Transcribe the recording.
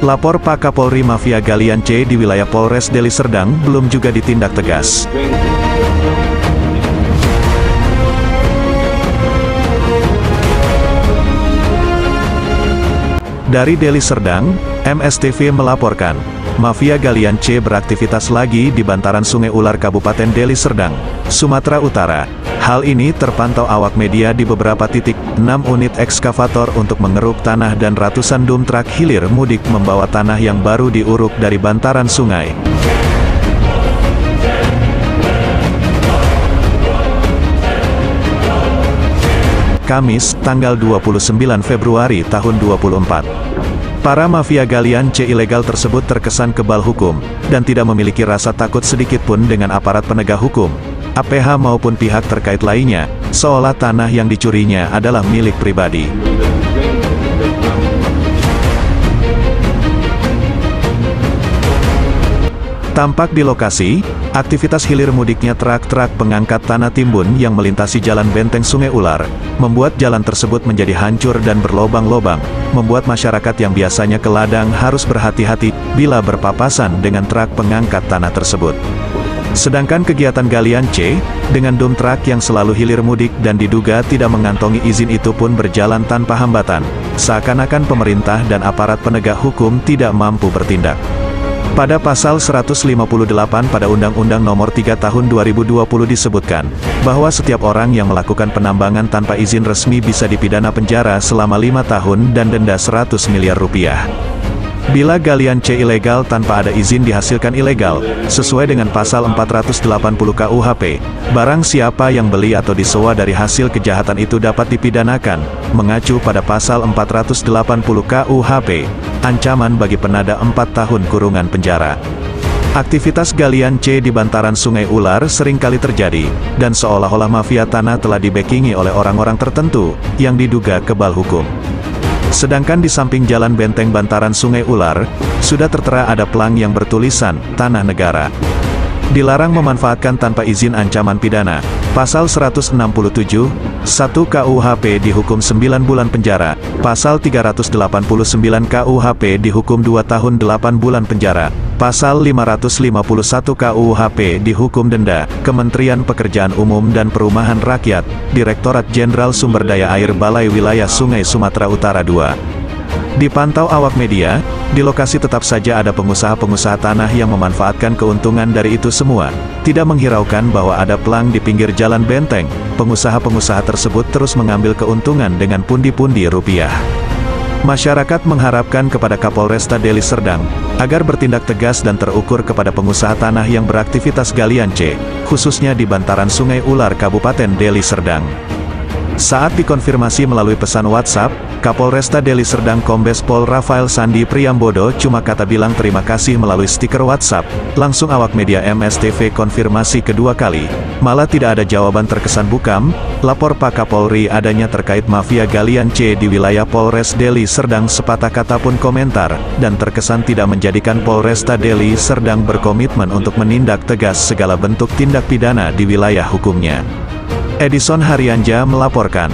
Lapor Pak Kapolri mafia galian C di wilayah Polres Deli Serdang belum juga ditindak tegas. Dari Deli Serdang, MSTV melaporkan, mafia galian C beraktivitas lagi di bantaran Sungai Ular Kabupaten Deli Serdang, Sumatera Utara. Hal ini terpantau awak media di beberapa titik, 6 unit ekskavator untuk mengeruk tanah dan ratusan dump truk hilir mudik membawa tanah yang baru diuruk dari bantaran sungai. Kamis, tanggal 29 Februari tahun 2024. Para mafia galian C ilegal tersebut terkesan kebal hukum, dan tidak memiliki rasa takut sedikitpun dengan aparat penegak hukum, APH maupun pihak terkait lainnya, seolah tanah yang dicurinya adalah milik pribadi. Tampak di lokasi, aktivitas hilir mudiknya truk-truk pengangkat tanah timbun yang melintasi jalan benteng Sungai Ular, membuat jalan tersebut menjadi hancur dan berlobang-lobang, membuat masyarakat yang biasanya ke ladang harus berhati-hati bila berpapasan dengan truk pengangkat tanah tersebut. Sedangkan kegiatan galian C, dengan dump truk yang selalu hilir mudik dan diduga tidak mengantongi izin itu pun berjalan tanpa hambatan, seakan-akan pemerintah dan aparat penegak hukum tidak mampu bertindak. Pada pasal 158 pada Undang-Undang Nomor 3 Tahun 2020 disebutkan, bahwa setiap orang yang melakukan penambangan tanpa izin resmi bisa dipidana penjara selama 5 tahun dan denda 100 miliar rupiah. Bila galian C ilegal tanpa ada izin dihasilkan ilegal, sesuai dengan pasal 480 KUHP, barang siapa yang beli atau disewa dari hasil kejahatan itu dapat dipidanakan, mengacu pada pasal 480 KUHP, ancaman bagi penada 4 tahun kurungan penjara. Aktivitas galian C di bantaran Sungai Ular seringkali terjadi, dan seolah-olah mafia tanah telah dibackingi oleh orang-orang tertentu, yang diduga kebal hukum. Sedangkan di samping jalan benteng bantaran Sungai Ular, sudah tertera ada pelang yang bertulisan, Tanah Negara. Dilarang memanfaatkan tanpa izin ancaman pidana. Pasal 167, 1 KUHP dihukum 9 bulan penjara. Pasal 389 KUHP dihukum 2 tahun 8 bulan penjara. Pasal 551 KUHP dihukum denda. Kementerian Pekerjaan Umum dan Perumahan Rakyat, Direktorat Jenderal Sumber Daya Air Balai Wilayah Sungai Sumatera Utara II. Dipantau awak media, di lokasi tetap saja ada pengusaha-pengusaha tanah yang memanfaatkan keuntungan dari itu semua. Tidak menghiraukan bahwa ada pelang di pinggir jalan benteng, pengusaha-pengusaha tersebut terus mengambil keuntungan dengan pundi-pundi rupiah. Masyarakat mengharapkan kepada Kapolresta Deli Serdang, agar bertindak tegas dan terukur kepada pengusaha tanah yang beraktivitas galian C, khususnya di bantaran Sungai Ular Kabupaten Deli Serdang. Saat dikonfirmasi melalui pesan WhatsApp, Kapolresta Deli Serdang Kombes Pol Rafael Sandi Priambodo cuma kata bilang terima kasih melalui stiker WhatsApp. Langsung awak media MSTV konfirmasi kedua kali, malah tidak ada jawaban terkesan bukam. Lapor Pak Kapolri adanya terkait mafia galian C di wilayah Polres Deli Serdang sepatah kata pun komentar, dan terkesan tidak menjadikan Polresta Deli Serdang berkomitmen untuk menindak tegas segala bentuk tindak pidana di wilayah hukumnya. Edison Harianja melaporkan.